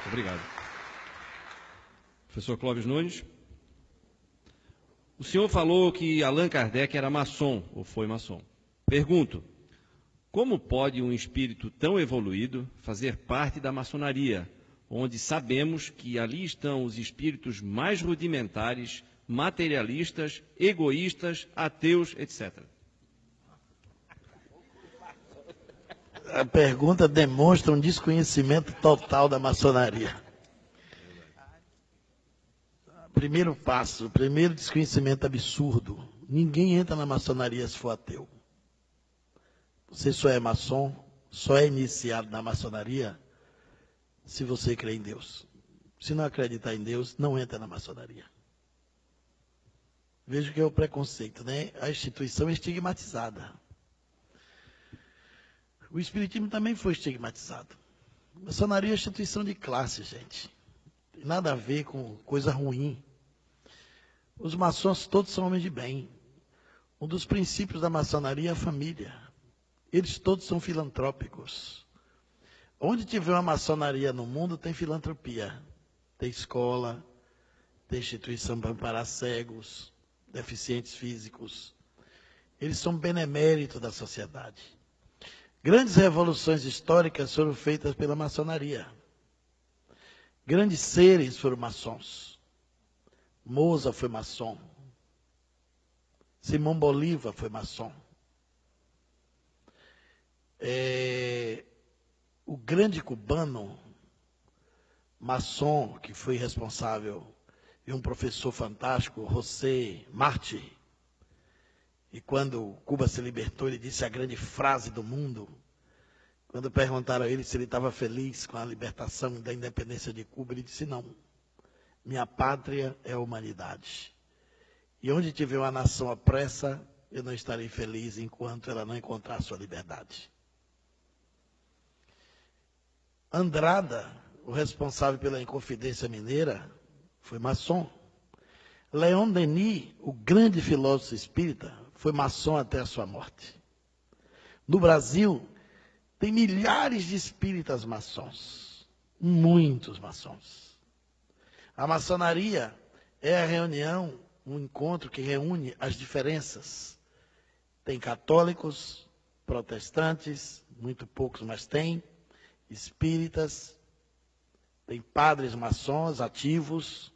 Obrigado. Professor Clóvis Nunes. O senhor falou que Allan Kardec era maçom, ou foi maçom. Pergunto, como pode um espírito tão evoluído fazer parte da maçonaria, onde sabemos que ali estão os espíritos mais rudimentares, materialistas, egoístas, ateus, etc.? A pergunta demonstra um desconhecimento total da maçonaria. Primeiro passo, primeiro desconhecimento absurdo. Ninguém entra na maçonaria se for ateu. Você só é maçom, só é iniciado na maçonaria se você crê em Deus. Se não acreditar em Deus, não entra na maçonaria. Veja que é o preconceito, né? A instituição é estigmatizada. O espiritismo também foi estigmatizado. A maçonaria é instituição de classe, gente. Tem nada a ver com coisa ruim. Os maçons todos são homens de bem. Um dos princípios da maçonaria é a família. Eles todos são filantrópicos. Onde tiver uma maçonaria no mundo, tem filantropia. Tem escola, tem instituição para amparar cegos, deficientes físicos. Eles são beneméritos da sociedade. Grandes revoluções históricas foram feitas pela maçonaria. Grandes seres foram maçons. Mozart foi maçom. Simão Bolívar foi maçom. O grande cubano, maçom, que foi responsável, e um professor fantástico, José Martí. E quando Cuba se libertou, ele disse a grande frase do mundo. Quando perguntaram a ele se ele estava feliz com a libertação da independência de Cuba, ele disse não. Minha pátria é a humanidade. E onde tiver uma nação opressa, eu não estarei feliz enquanto ela não encontrar sua liberdade. Andrada, o responsável pela Inconfidência Mineira, foi maçom. Leon Denis, o grande filósofo espírita, foi maçom até a sua morte. No Brasil, tem milhares de espíritas maçons. Muitos maçons. A maçonaria é a reunião, um encontro que reúne as diferenças. Tem católicos, protestantes, muito poucos, mas tem, espíritas, tem padres maçons ativos,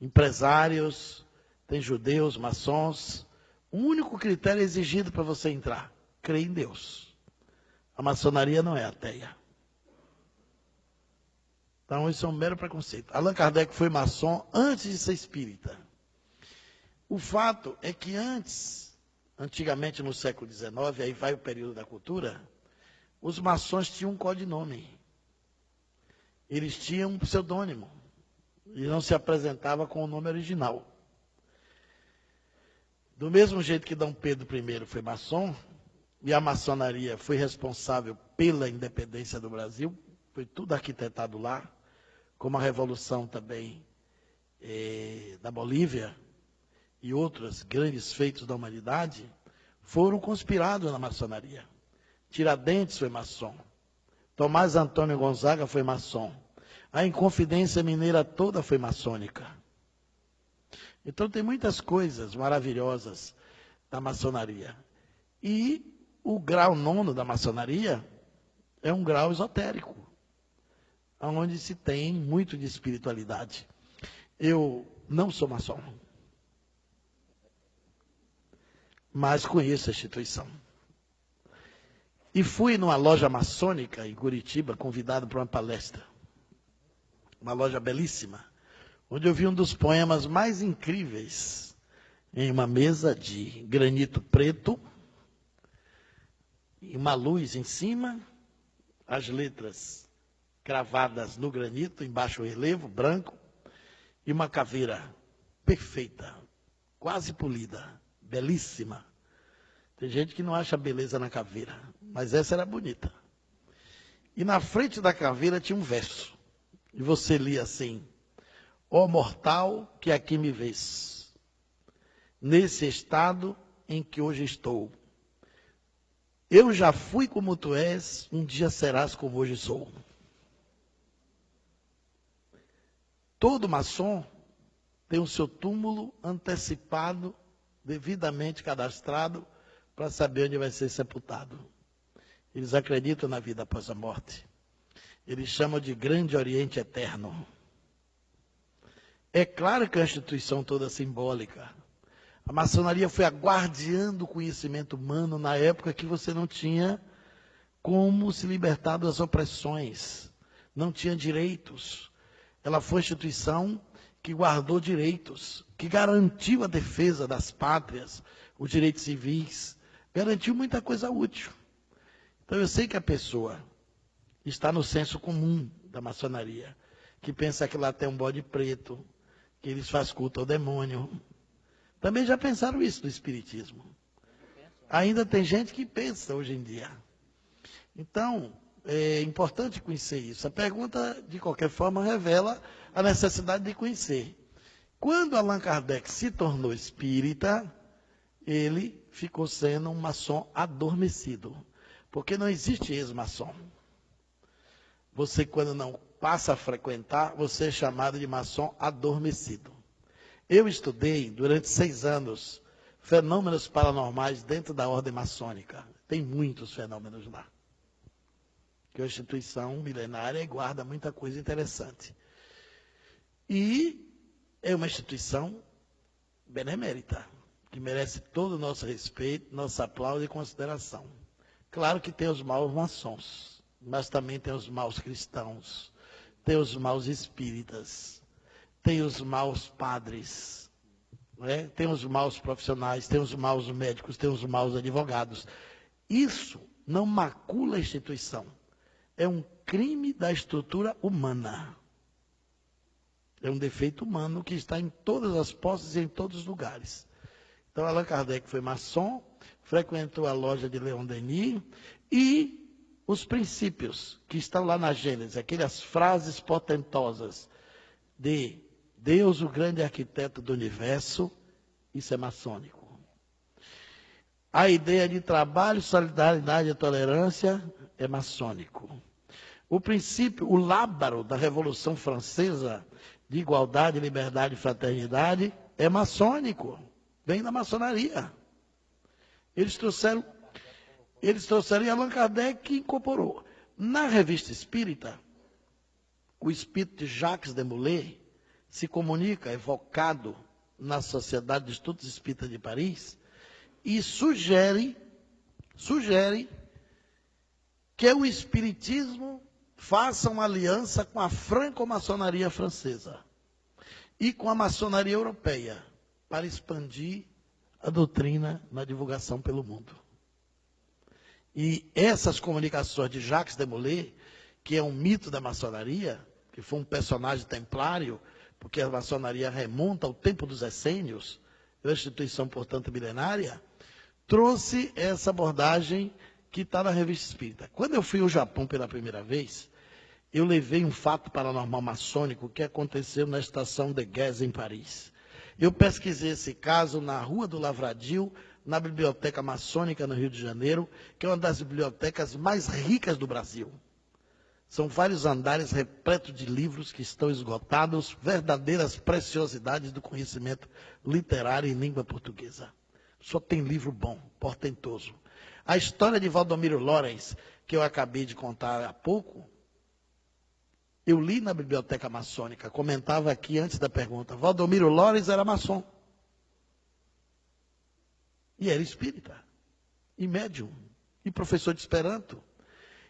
empresários, tem judeus maçons. O único critério exigido para você entrar, crer em Deus. A maçonaria não é ateia. Então, isso é um mero preconceito. Allan Kardec foi maçom antes de ser espírita. O fato é que antigamente no século XIX, aí vai o período da cultura, os maçons tinham um codinome. Eles tinham um pseudônimo. E não se apresentava com o nome original. Do mesmo jeito que Dom Pedro I foi maçom, e a maçonaria foi responsável pela independência do Brasil, foi tudo arquitetado lá, como a revolução também da Bolívia e outros grandes feitos da humanidade, foram conspirados na maçonaria. Tiradentes foi maçom, Tomás Antônio Gonzaga foi maçom, a Inconfidência Mineira toda foi maçônica. Então tem muitas coisas maravilhosas da maçonaria. E o grau 9º da maçonaria é um grau esotérico, onde se tem muito de espiritualidade. Eu não sou maçom, mas conheço a instituição. E fui numa loja maçônica em Curitiba, convidado para uma palestra. Uma loja belíssima, onde eu vi um dos poemas mais incríveis, em uma mesa de granito preto, e uma luz em cima, as letras cravadas no granito, embaixo o relevo, branco, e uma caveira perfeita, quase polida, belíssima. Tem gente que não acha beleza na caveira, mas essa era bonita. E na frente da caveira tinha um verso, e você lia assim: ó mortal que aqui me vês, nesse estado em que hoje estou, eu já fui como tu és, um dia serás como hoje sou. todo maçom tem o seu túmulo antecipado, devidamente cadastrado, para saber onde vai ser sepultado. Eles acreditam na vida após a morte. Eles chamam de Grande Oriente Eterno. É claro que é uma instituição toda simbólica. A maçonaria foi a guardiã do conhecimento humano na época que você não tinha como se libertar das opressões, não tinha direitos. Ela foi a instituição que guardou direitos, que garantiu a defesa das pátrias, os direitos civis, garantiu muita coisa útil. Então eu sei que a pessoa está no senso comum da maçonaria, que pensa que lá tem um bode preto, que eles fazem culto ao demônio. Também já pensaram isso no Espiritismo. Ainda tem gente que pensa hoje em dia. Então, é importante conhecer isso. A pergunta, de qualquer forma, revela a necessidade de conhecer. Quando Allan Kardec se tornou espírita, ele ficou sendo um maçom adormecido. Porque não existe ex-maçom. Você, quando não passa a frequentar, você é chamado de maçom adormecido. Eu estudei, durante 6 anos, fenômenos paranormais dentro da ordem maçônica. Tem muitos fenômenos lá. Que é uma instituição milenária e guarda muita coisa interessante. E é uma instituição benemérita, que merece todo o nosso respeito, nosso aplauso e consideração. Claro que tem os maus maçons, mas também tem os maus cristãos, tem os maus espíritas, tem os maus padres, né? Tem os maus profissionais, tem os maus médicos, tem os maus advogados. Isso não macula a instituição. É um crime da estrutura humana. É um defeito humano que está em todas as posses e em todos os lugares. Então, Allan Kardec foi maçom, frequentou a loja de Leon Denis e os princípios que estão lá na Gênesis, aquelas frases portentosas de Deus, o grande arquiteto do universo, isso é maçônico. A ideia de trabalho, solidariedade e tolerância é maçônico. O princípio, o lábaro da Revolução Francesa, de igualdade, liberdade e fraternidade, é maçônico. Vem da maçonaria. Eles trouxeram e Allan Kardec incorporou. Na Revista Espírita, o espírito de Jacques Demolay se comunica, evocado na Sociedade de Estudos Espíritas de Paris, e sugere que o espiritismo faça uma aliança com a franco-maçonaria francesa e com a maçonaria europeia para expandir a doutrina na divulgação pelo mundo. E essas comunicações de Jacques Demolay, que é um mito da maçonaria, que foi um personagem templário, porque a maçonaria remonta ao tempo dos essênios, é uma instituição, portanto, milenária, trouxe essa abordagem que está na Revista Espírita. Quando eu fui ao Japão pela primeira vez, eu levei um fato paranormal maçônico que aconteceu na estação de Gez, em Paris. Eu pesquisei esse caso na Rua do Lavradio, na Biblioteca Maçônica, no Rio de Janeiro, que é uma das bibliotecas mais ricas do Brasil. São vários andares repletos de livros que estão esgotados, verdadeiras preciosidades do conhecimento literário em língua portuguesa. Só tem livro bom, portentoso. A história de Valdomiro Lorenz, que eu acabei de contar há pouco, eu li na Biblioteca Maçônica, comentava aqui antes da pergunta, Valdomiro Lorenz era maçom. E era espírita, e médium, e professor de Esperanto.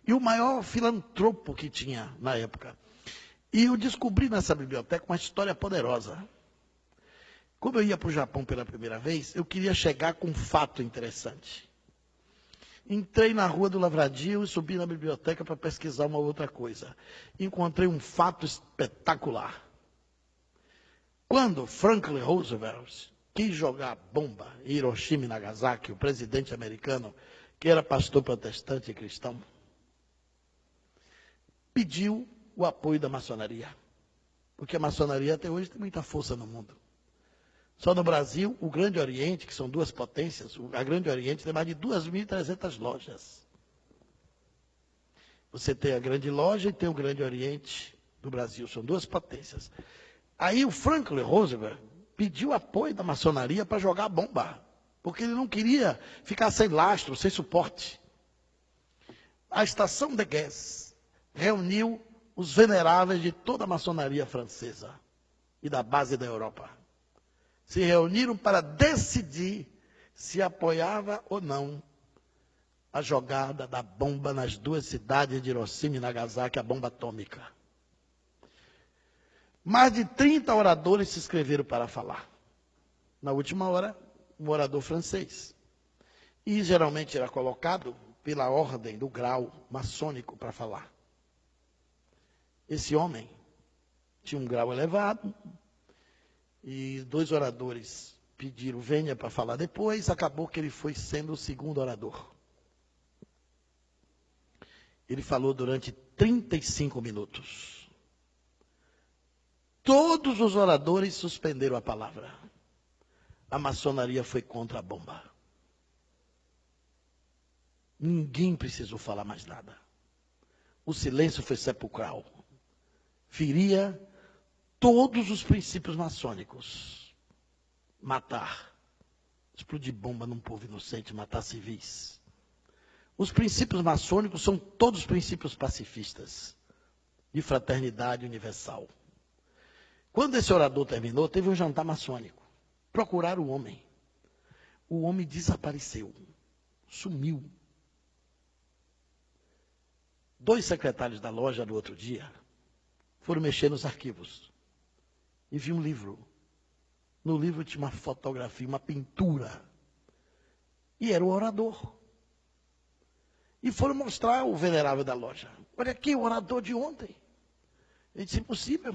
E o maior filantropo que tinha na época. E eu descobri nessa biblioteca uma história poderosa. Como eu ia para o Japão pela primeira vez, eu queria chegar com um fato interessante. Entrei na Rua do Lavradio e subi na biblioteca para pesquisar uma outra coisa. Encontrei um fato espetacular. Quando Franklin Roosevelt quis jogar bomba em Hiroshima e Nagasaki, o presidente americano, que era pastor protestante e cristão, pediu o apoio da maçonaria. Porque a maçonaria até hoje tem muita força no mundo. Só no Brasil, o Grande Oriente, que são 2 potências, a Grande Oriente tem mais de 2.300 lojas. Você tem a Grande Loja e tem o Grande Oriente do Brasil, são 2 potências. Aí o Franklin Roosevelt pediu apoio da maçonaria para jogar bomba, porque ele não queria ficar sem lastro, sem suporte. A estação de Guess reuniu os veneráveis de toda a maçonaria francesa e da base da Europa. Se reuniram para decidir se apoiava ou não a jogada da bomba nas duas cidades de Hiroshima e Nagasaki, a bomba atômica. Mais de 30 oradores se inscreveram para falar. Na última hora, um orador francês. E geralmente era colocado pela ordem do grau maçônico para falar. Esse homem tinha um grau elevado, e 2 oradores pediram venha para falar depois, acabou que ele foi sendo o segundo orador. Ele falou durante 35 minutos. Todos os oradores suspenderam a palavra. A maçonaria foi contra a bomba. Ninguém precisou falar mais nada. O silêncio foi sepulcral. Feria todos os princípios maçônicos. Matar. Explodir bomba num povo inocente, matar civis. Os princípios maçônicos são todos princípios pacifistas, de fraternidade universal. Quando esse orador terminou, teve um jantar maçônico. Procuraram o homem. O homem desapareceu. Sumiu. 2 secretários da loja do outro dia foram mexer nos arquivos e viu um livro. No livro tinha uma fotografia, uma pintura. E era o orador. E foram mostrar o venerável da loja. Olha aqui, o orador de ontem. Ele disse, impossível.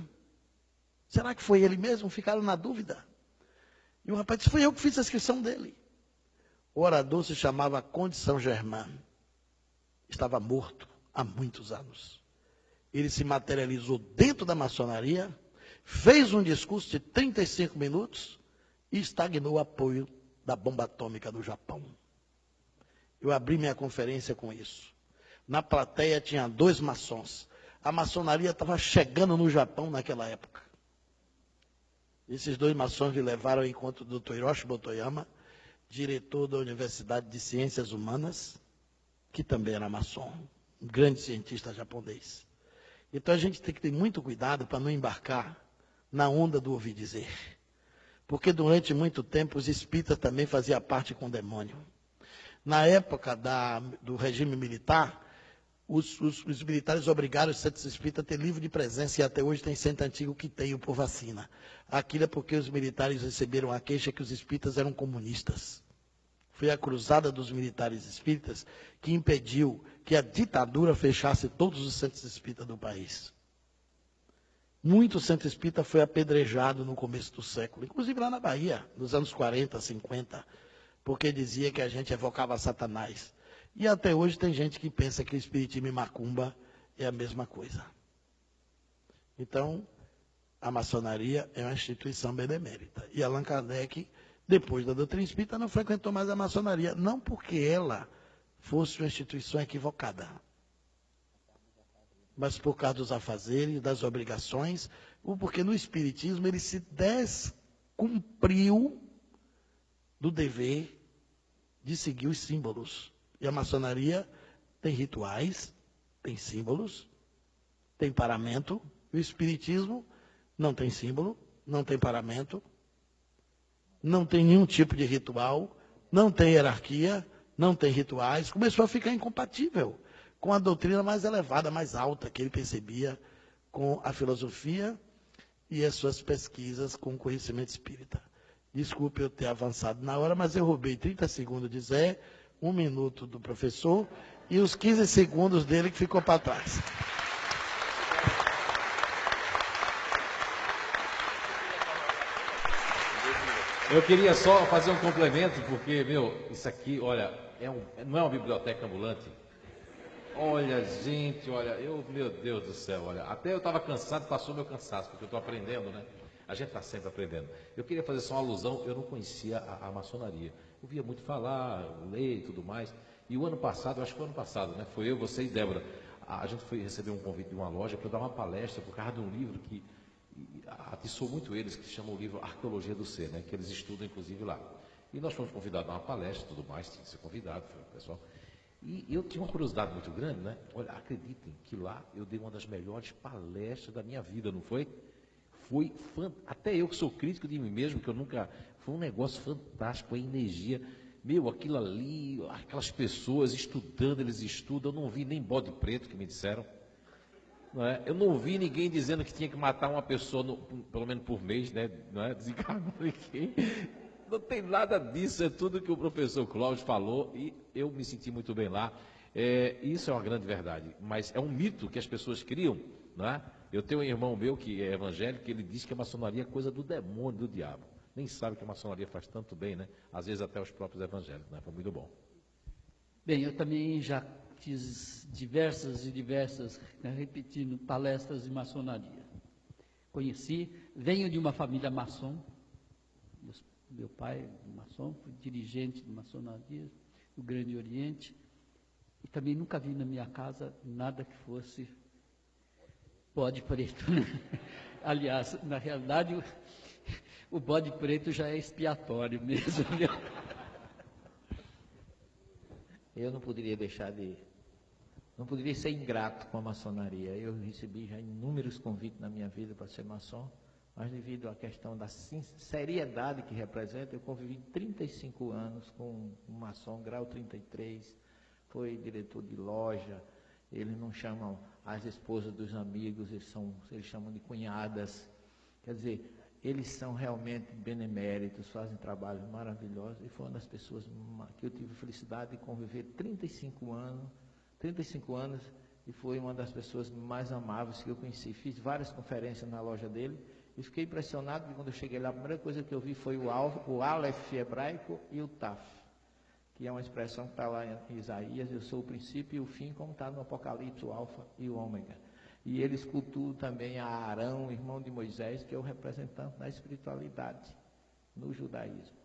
Será que foi ele mesmo? Ficaram na dúvida. E o rapaz disse, foi eu que fiz a inscrição dele. O orador se chamava Conde Saint-Germain. Estava morto há muitos anos. Ele se materializou dentro da maçonaria, fez um discurso de 35 minutos e estagnou o apoio da bomba atômica do Japão. Eu abri minha conferência com isso. Na plateia tinha 2 maçons. A maçonaria estava chegando no Japão naquela época. Esses 2 maçons me levaram ao encontro do Dr. Hiroshi Motoyama, diretor da Universidade de Ciências Humanas, que também era maçom, um grande cientista japonês. Então a gente tem que ter muito cuidado para não embarcar na onda do ouvir dizer. Porque durante muito tempo os espíritas também faziam parte com o demônio. Na época do regime militar, os militares obrigaram os centros espíritas a ter livro de presença, e até hoje tem centro antigo que tem o por vacina. Aquilo é porque os militares receberam a queixa que os espíritas eram comunistas. Foi a cruzada dos militares espíritas que impediu que a ditadura fechasse todos os centros espíritas do país. Muito centro espírita foi apedrejado no começo do século, inclusive lá na Bahia, nos anos 40, 50, porque dizia que a gente evocava Satanás. E até hoje tem gente que pensa que o espiritismo e macumba é a mesma coisa. Então, a maçonaria é uma instituição benemérita. E Allan Kardec, depois da doutrina espírita, não frequentou mais a maçonaria, não porque ela fosse uma instituição equivocada, mas por causa dos afazeres, das obrigações, ou porque no espiritismo ele se descumpriu do dever de seguir os símbolos. E a maçonaria tem rituais, tem símbolos, tem paramento. O espiritismo não tem símbolo, não tem paramento, não tem nenhum tipo de ritual, não tem hierarquia, não tem rituais. Começou a ficar incompatível com a doutrina mais elevada, mais alta, que ele percebia com a filosofia e as suas pesquisas com o conhecimento espírita. Desculpe eu ter avançado na hora, mas eu roubei 30 segundos de Zé, 1 minuto do professor e os 15 segundos dele que ficou para trás. Eu queria só fazer um complemento, porque, isso aqui, olha, não é uma biblioteca ambulante. Olha, gente, meu Deus do céu, olha, até eu estava cansado, passou meu cansaço, porque eu estou aprendendo, né? A gente está sempre aprendendo. Eu queria fazer só uma alusão, eu não conhecia a maçonaria. Eu via muito falar, ler e tudo mais. E o ano passado, eu acho que foi o ano passado, né? Foi eu, você e Débora. A gente foi receber um convite de uma loja para dar uma palestra por causa de um livro que e atiçou muito eles, que chamam o livro Arqueologia do Ser, né? Que eles estudam, inclusive, lá. E nós fomos convidados a uma palestra e tudo mais, tinha que ser convidado, foi o pessoal. E eu tinha uma curiosidade muito grande, né? Olha, acreditem que lá eu dei uma das melhores palestras da minha vida, não foi? Foi até eu que sou crítico de mim mesmo, que eu nunca... Foi um negócio fantástico, a energia. Meu, aquilo ali, aquelas pessoas estudando, eles estudam. Eu não vi nem bode preto que me disseram. Não é? Eu não vi ninguém dizendo que tinha que matar uma pessoa, pelo menos por mês, né? Não é? Desencarnar ninguém. Não tem nada disso, é tudo que o professor Cláudio falou e eu me senti muito bem lá. Isso é uma grande verdade, mas é um mito que as pessoas criam, não é? Eu tenho um irmão meu que é evangélico, que ele diz que a maçonaria é coisa do demônio, do diabo. Nem sabe que a maçonaria faz tanto bem, né? Às vezes até os próprios evangélicos, né? Foi muito bom. Bem, eu também já fiz diversas, né, repetindo, palestras de maçonaria. Conheci, venho de uma família maçom, meu pai é maçom, fui dirigente de maçonaria no Grande Oriente, e também nunca vi na minha casa nada que fosse bode preto. Aliás, na realidade, o bode preto já é expiatório mesmo. Eu não poderia não poderia ser ingrato com a maçonaria. Eu recebi já inúmeros convites na minha vida para ser maçom, mas devido à questão da seriedade que representa, eu convivi 35 anos com um maçom, grau 33, foi diretor de loja. Eles não chamam as esposas dos amigos, eles chamam de cunhadas. Quer dizer, eles são realmente beneméritos, fazem trabalhos maravilhosos, e foi uma das pessoas que eu tive a felicidade de conviver 35 anos, e foi uma das pessoas mais amáveis que eu conheci. Fiz várias conferências na loja dele, e fiquei impressionado, porque quando eu cheguei lá, a primeira coisa que eu vi foi o Aleph hebraico e o Taf, que é uma expressão que está lá em Isaías: eu sou o princípio e o fim, como está no Apocalipse, o Alfa e o Ômega. E eles cultuam também a Arão, irmão de Moisés, que é o representante da espiritualidade no judaísmo.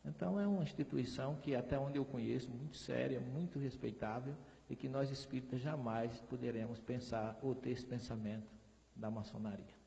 Então é uma instituição que, até onde eu conheço, muito séria, muito respeitável, e que nós espíritas jamais poderemos pensar ou ter esse pensamento da maçonaria.